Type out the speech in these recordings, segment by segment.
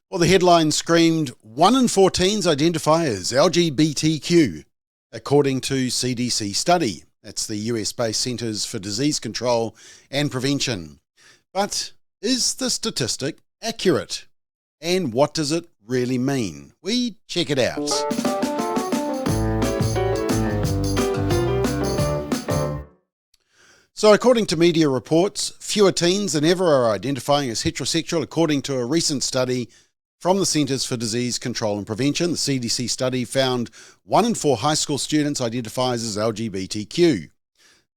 Well, the headline screamed, 1 in 4 teens identify as LGBTQ, according to CDC study. That's the US-based Centers for Disease Control and Prevention. But is the statistic accurate? And what does it really mean? We check it out. So according to media reports, fewer teens than ever are identifying as heterosexual, according to a recent study from the Centers for Disease Control and Prevention. The CDC study found 1 in 4 high school students identifies as LGBTQ.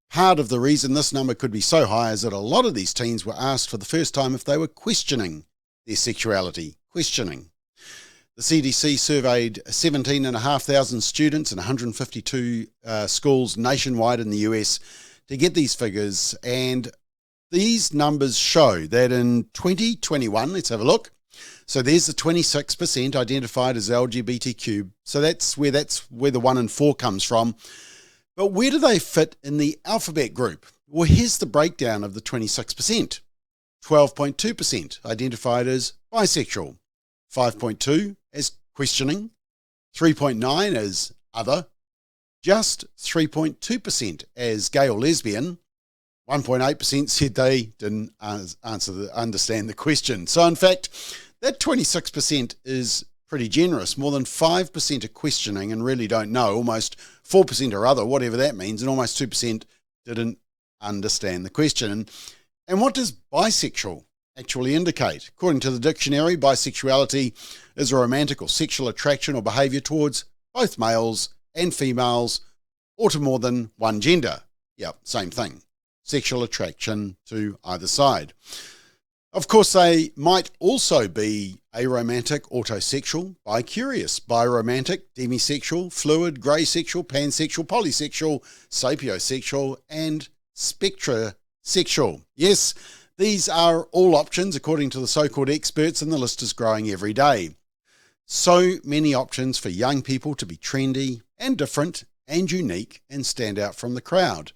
Part of the reason this number could be so high is that a lot of these teens were asked for the first time if they were questioning their sexuality. Questioning. The CDC surveyed 17,500 students in 152 schools nationwide in the US to get these figures, and these numbers show that in 2021, let's have a look. So there's the 26% identified as LGBTQ. So that's where the 1 in 4 comes from. But where do they fit in the alphabet group? Well, here's the breakdown of the 26%. 12.2% identified as bisexual, 5.2% as questioning, 3.9% as other, just 3.2% as gay or lesbian, 1.8% said they didn't understand the question. So in fact, that 26% is pretty generous. More than 5% are questioning and really don't know. Almost 4% are other, whatever that means, and almost 2% didn't understand the question. And what does bisexual actually indicate? According to the dictionary, bisexuality is a romantic or sexual attraction or behaviour towards both males and females, or to more than one gender. Yeah, same thing. Sexual attraction to either side. Of course, they might also be aromantic, autosexual, bicurious, biromantic, demisexual, fluid, grey sexual, pansexual, polysexual, sapiosexual, and spectrosexual. Yes, these are all options according to the so-called experts, and the list is growing every day. So many options for young people to be trendy and different and unique and stand out from the crowd.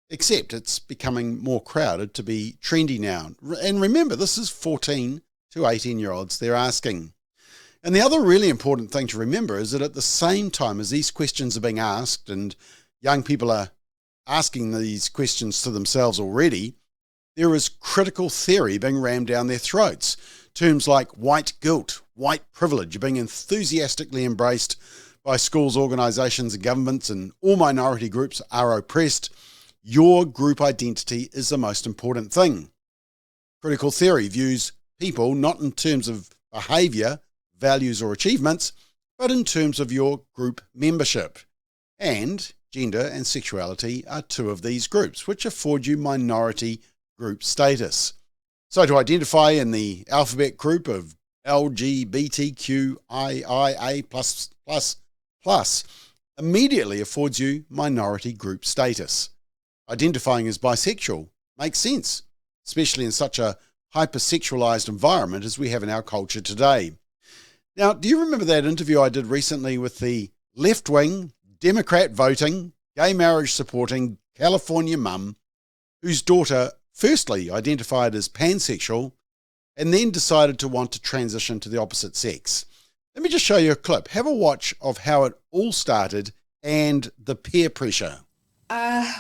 Except it's becoming more crowded to be trendy now. And remember, this is 14 to 18-year-olds they're asking. And the other really important thing to remember is that at the same time as these questions are being asked and young people are asking these questions to themselves already, there is critical theory being rammed down their throats. Terms like white guilt, white privilege are being enthusiastically embraced by schools, organisations and governments, and all minority groups are oppressed. Your group identity is the most important thing. Critical theory views people not in terms of behaviour, values or achievements, but in terms of your group membership. And gender and sexuality are 2 of these groups, which afford you minority group status. So to identify in the alphabet group of LGBTQIIA+++ immediately affords you minority group status. Identifying as bisexual makes sense, especially in such a hypersexualized environment as we have in our culture today. Now, do you remember that interview I did recently with the left-wing, Democrat voting, gay marriage supporting California mum whose daughter firstly identified as pansexual and then decided to want to transition to the opposite sex? Let me just show you a clip. Have a watch of how it all started and the peer pressure.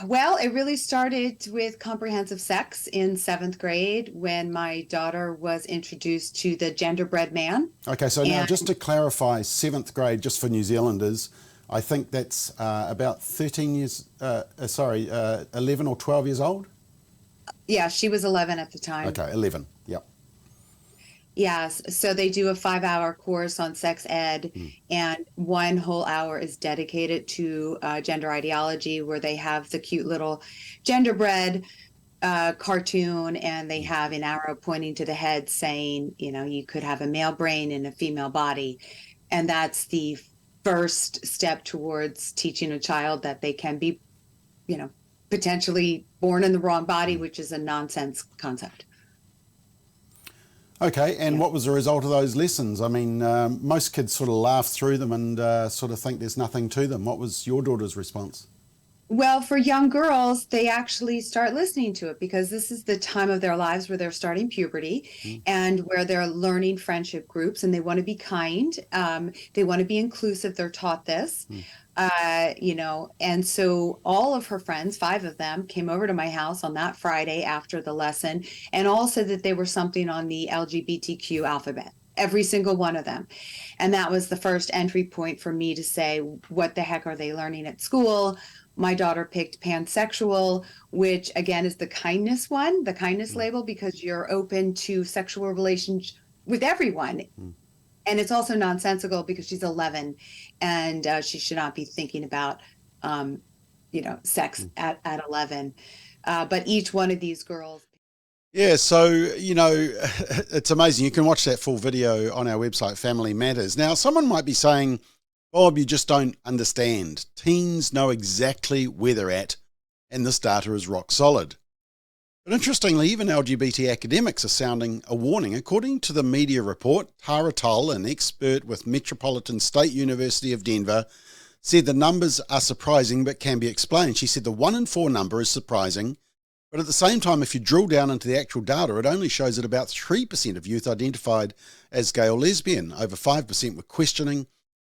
Well, it really started with comprehensive sex in 7th grade when my daughter was introduced to the genderbread man. Okay, so now just to clarify, 7th grade, just for New Zealanders, I think that's about 11 or 12 years old? Yeah, she was 11 at the time. Okay, 11, yep. Yes, so they do a 5-hour course on sex ed, and 1 whole hour is dedicated to gender ideology, where they have the cute little genderbread cartoon, and they have an arrow pointing to the head saying, you know, you could have a male brain in a female body. And that's the first step towards teaching a child that they can be, you know, potentially born in the wrong body, which is a nonsense concept. Okay, and what was the result of those lessons? I mean, most kids sort of laugh through them and sort of think there's nothing to them. What was your daughter's response? Well, for young girls, they actually start listening to it because this is the time of their lives where they're starting puberty Mm, and where they're learning friendship groups and they want to be kind. They want to be inclusive. They're taught this, mm, and so all of her friends, five of them, came over to my house on that Friday after the lesson and all said that they were something on the LGBTQ alphabet. Every single one of them. And that was the first entry point for me to say, what the heck are they learning at school? My daughter picked pansexual, which again is the kindness one, the kindness mm, label, because you're open to sexual relations with everyone. mm, And it's also nonsensical because she's 11 and she should not be thinking about, um, sex mm. at 11. But each one of these girls. Yeah, so, it's amazing. You can watch that full video on our website, Family Matters. Now, someone might be saying, Bob, you just don't understand. Teens know exactly where they're at, and this data is rock solid. But interestingly, even LGBT academics are sounding a warning. According to the media report, Tara Tull, an expert with Metropolitan State University of Denver, said the numbers are surprising but can be explained. She said the 1 in 4 number is surprising, but at the same time, if you drill down into the actual data, it only shows that about 3% of youth identified as gay or lesbian. Over 5% were questioning.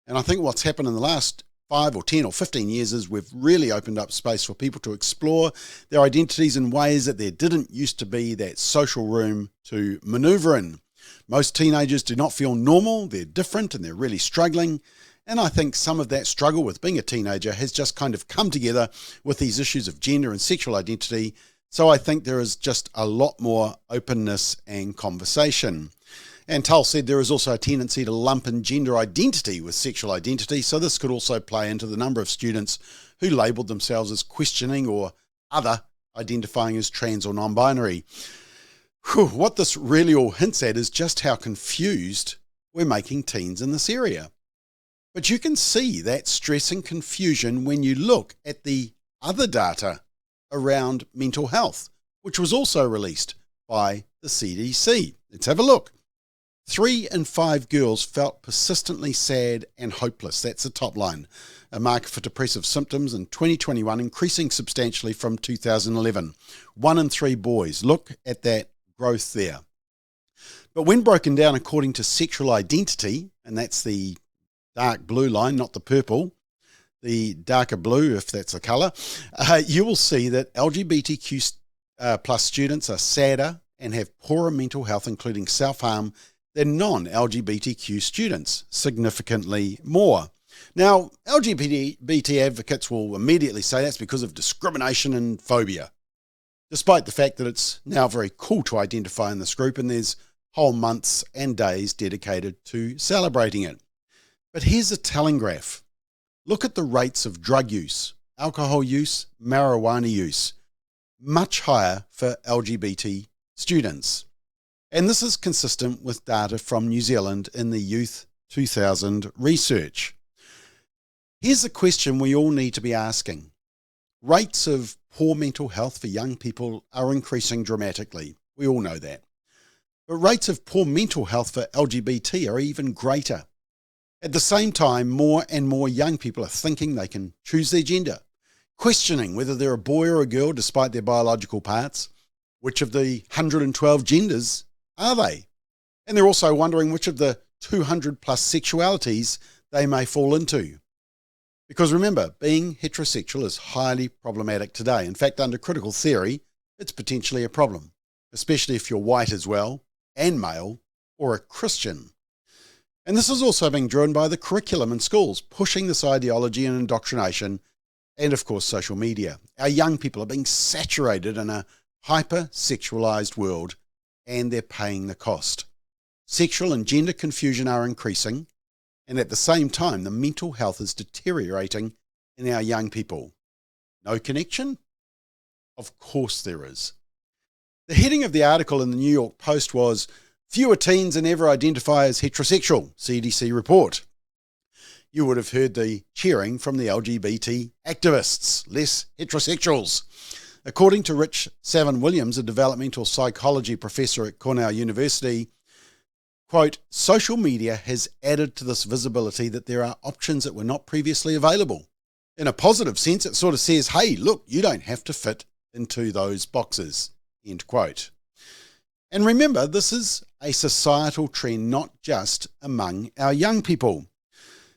And I think what's happened in the last 5 or 10 or 15 years is we've really opened up space for people to explore their identities in ways that there didn't used to be that social room to maneuver in. Most teenagers do not feel normal, they're different and they're really struggling. And I think some of that struggle with being a teenager has just kind of come together with these issues of gender and sexual identity. So I think there is just a lot more openness and conversation. And Tull said there is also a tendency to lump in gender identity with sexual identity, so this could also play into the number of students who labelled themselves as questioning or other, identifying as trans or non-binary. What this really all hints at is just how confused we're making teens in this area. But you can see that stress and confusion when you look at the other data around mental health, which was also released by the CDC. Let's have a look. 3 in 5 girls felt persistently sad and hopeless. That's the top line. A marker for depressive symptoms in 2021, increasing substantially from 2011. 1 in 3 boys. Look at that growth there. But when broken down according to sexual identity, and that's the dark blue line, not the purple, the darker blue, if that's the colour, you will see that LGBTQ plus students are sadder and have poorer mental health, including self-harm, than non-LGBTQ students, significantly more. Now, LGBT advocates will immediately say that's because of discrimination and phobia, despite the fact that it's now very cool to identify in this group and there's whole months and days dedicated to celebrating it. But here's a telling graph. Look at the rates of drug use, alcohol use, marijuana use, much higher for LGBT students. And this is consistent with data from New Zealand in the Youth 2000 research. Here's the question we all need to be asking. Rates of poor mental health for young people are increasing dramatically. We all know that. But rates of poor mental health for LGBT are even greater. At the same time, more and more young people are thinking they can choose their gender, questioning whether they're a boy or a girl despite their biological parts. Which of the 112 genders are they? And they're also wondering which of the 200 plus sexualities they may fall into. Because remember, being heterosexual is highly problematic today. In fact, under critical theory, it's potentially a problem, especially if you're white as well, and male, or a Christian. And this is also being driven by the curriculum in schools, pushing this ideology and indoctrination, and of course social media. Our young people are being saturated in a hyper-sexualized world, and they're paying the cost. Sexual and gender confusion are increasing, and at the same time, the mental health is deteriorating in our young people. No connection? Of course there is. The heading of the article in the New York Post was, "Fewer teens than ever identify as heterosexual, CDC report." You would have heard the cheering from the LGBT activists, less heterosexuals. According to Rich Savin-Williams, a developmental psychology professor at Cornell University, quote, "Social media has added to this visibility that there are options that were not previously available. In a positive sense, it sort of says, hey, look, you don't have to fit into those boxes, end quote. And remember, this is a societal trend, not just among our young people.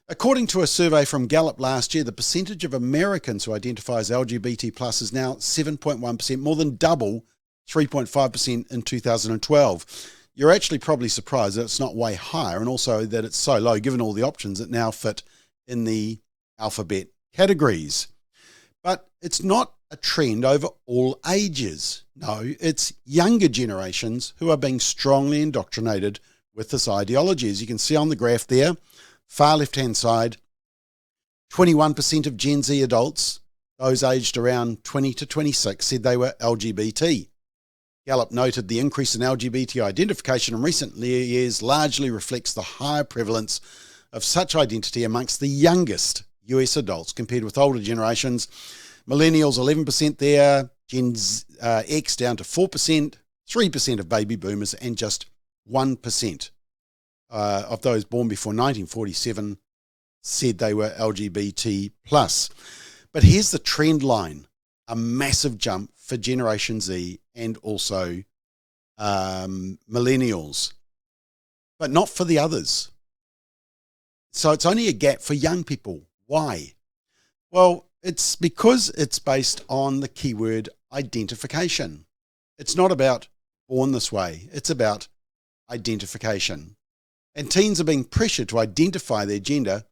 According to a survey from Gallup last year, the percentage of Americans who identify as LGBT plus is now 7.1%, more than double 3.5% in 2012. You're actually probably surprised that it's not way higher, and also that it's so low given all the options that now fit in the alphabet categories. But it's not a trend over all ages. No, it's younger generations who are being strongly indoctrinated with this ideology. As you can see on the graph there, far left-hand side, 21% of Gen Z adults, those aged around 20 to 26, said they were LGBT. Gallup noted the increase in LGBT identification in recent years largely reflects the higher prevalence of such identity amongst the youngest US adults compared with older generations. Millennials 11% there, Gen X down to 4%, 3% of baby boomers, and just 1% of those born before 1947 said they were LGBT plus. But here's the trend line, a massive jump for Generation Z and also millennials, but not for the others. So it's only a gap for young people. Why? Well, it's because it's based on the keyword identification. It's not about born this way. It's about identification. And teens are being pressured to identify their gender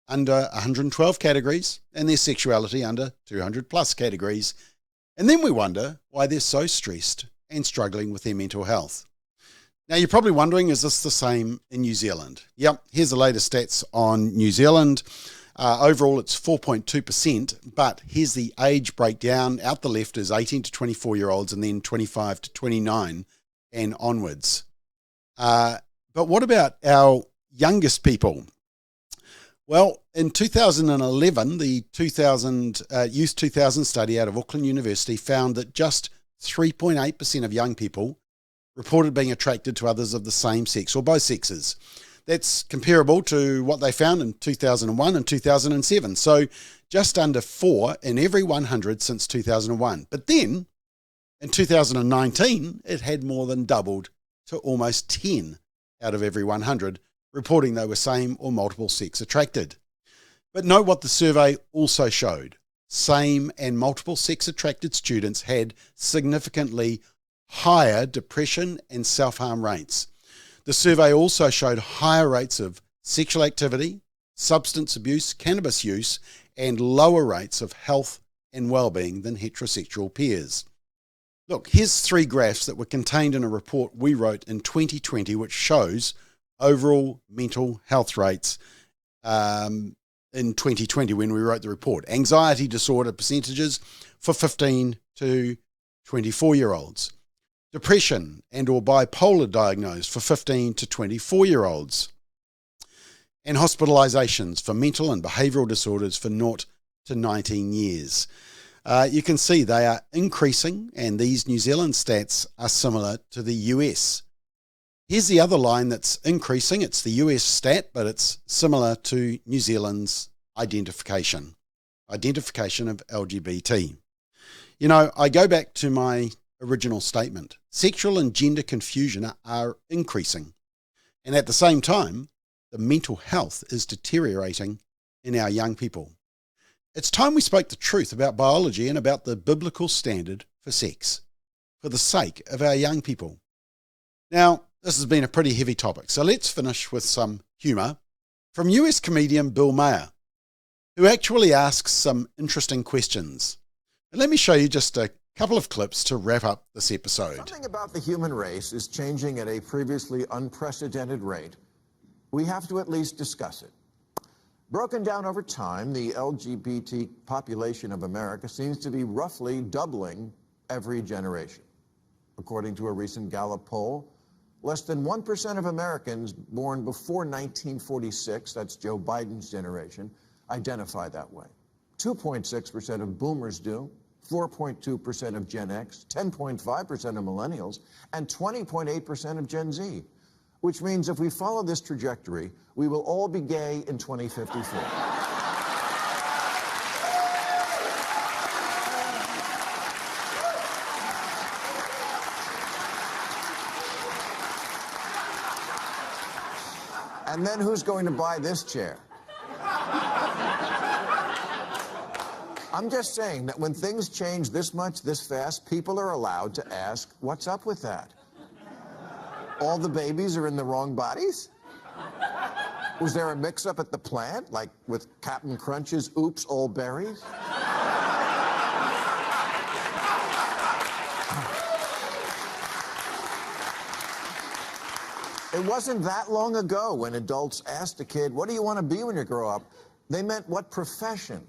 under 112 categories and their sexuality under 200 plus categories. And then we wonder why they're so stressed and struggling with their mental health. Now, you're probably wondering, is this the same in New Zealand? Yep, here's the latest stats on New Zealand. Overall, it's 4.2%, but here's the age breakdown. Out the left is 18 to 24-year-olds and then 25 to 29 and onwards. But what about our youngest people? Well, in 2011, the Youth 2000 study out of Auckland University found that just 3.8% of young people reported being attracted to others of the same sex or both sexes. That's comparable to what they found in 2001 and 2007. So just under 4 in every 100 since 2001. But then in 2019, it had more than doubled to almost 10 out of every 100, reporting they were same or multiple sex attracted. But note what the survey also showed. Same and multiple sex attracted students had significantly higher depression and self-harm rates. The survey also showed higher rates of sexual activity, substance abuse, cannabis use, and lower rates of health and well-being than heterosexual peers. Look, here's 3 graphs that were contained in a report we wrote in 2020, which shows overall mental health rates in 2020 when we wrote the report. Anxiety disorder percentages for 15 to 24-year-olds. Depression and or bipolar diagnosed for 15 to 24-year-olds. And hospitalizations for mental and behavioural disorders for 0 to 19 years. You can see they are increasing, and these New Zealand stats are similar to the US. Here's the other line that's increasing. It's the US stat, but it's similar to New Zealand's identification of LGBT. You know, I go back to my original statement. Sexual and gender confusion are increasing. And at the same time, the mental health is deteriorating in our young people. It's time we spoke the truth about biology and about the biblical standard for sex, for the sake of our young people. Now, this has been a pretty heavy topic, so let's finish with some humour from US comedian Bill Maher, who actually asks some interesting questions. And let me show you just a couple of clips to wrap up this episode. Something about the human race is changing at a previously unprecedented rate. We have to at least discuss it. Broken down over time, the LGBT population of America seems to be roughly doubling every generation. According to a recent Gallup poll, less than 1% of Americans born before 1946, that's Joe Biden's generation, identify that way. 2.6% of boomers do, 4.2% of Gen X, 10.5% of millennials, and 20.8% of Gen Z. Which means if we follow this trajectory, we will all be gay in 2054. And then who's going to buy this chair? I'm just saying that when things change this much, this fast, people are allowed to ask, what's up with that? All the babies are in the wrong bodies? Was there a mix-up at the plant, like with Captain Crunch's Oops, All Berries? It wasn't that long ago when adults asked a kid, what do you want to be when you grow up? They meant, what profession?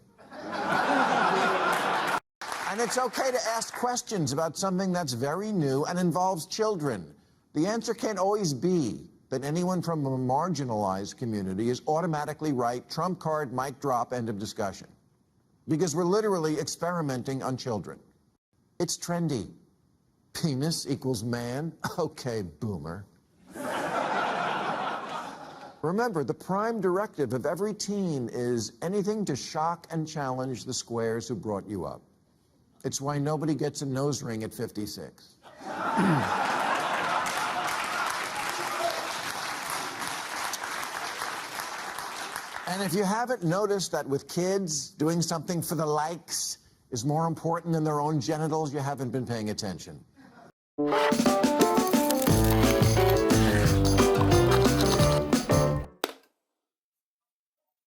And it's okay to ask questions about something that's very new and involves children. The answer can't always be that anyone from a marginalized community is automatically right, trump card, mic drop, end of discussion. Because we're literally experimenting on children. It's trendy. Penis equals man? Okay, boomer. Remember, the prime directive of every teen is anything to shock and challenge the squares who brought you up. It's why nobody gets a nose ring at 56. And if you haven't noticed that with kids, doing something for the likes is more important than their own genitals, you haven't been paying attention.